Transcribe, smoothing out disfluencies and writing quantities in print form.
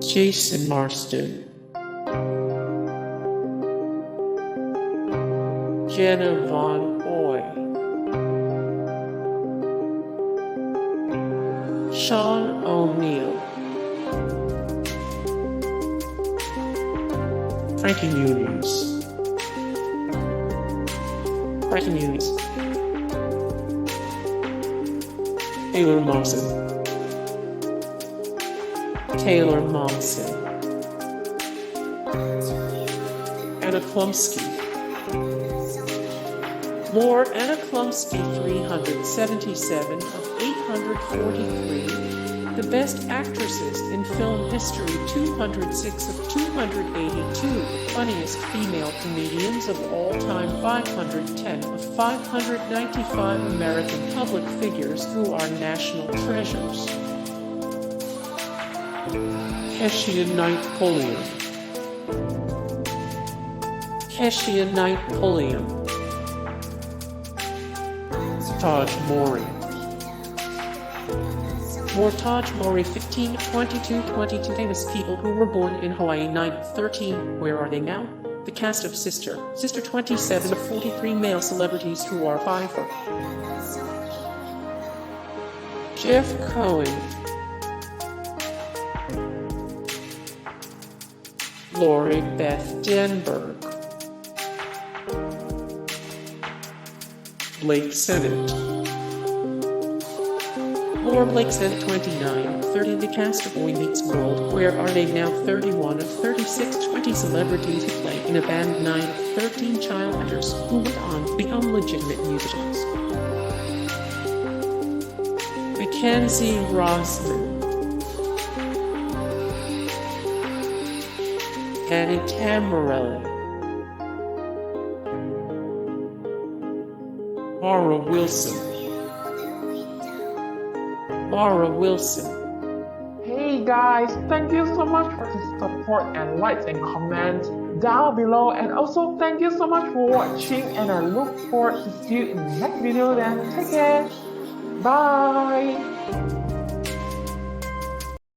Jason Marsden, Jenna von O, Sean O'Neill, Frankie Muniz, Taylor Momsen, Anna Chlumsky, More Anna Chlumsky 377 of 843, the best actresses in film history 206 of 282, funniest female comedians of all time 510 of 595 American public figures who are national treasures. Keshia Pulliam, Tahj Mowry. More Tahj Mowry 15, 22, 22 famous people who were born in Hawaii 9, 13. Where are they now? The cast of Sister 27 of 43 male celebrities who are Pfeiffer. Jeff Cohen, Lori Beth Denberg, Blake Sennett. More Blake Sennett 29, 30 the cast of Boy Meets World. Where are they now? 31 of 36, 20 celebrities who play in a band. 9 of 13 child actors who went on to become legitimate musicians. Mackenzie Rosman, and Tamberelli, Mara Wilson. Hey guys, thank you so much for the support and likes and comments down below, and also thank you so much for watching, and I look forward to see you in the next video. Then take care, bye.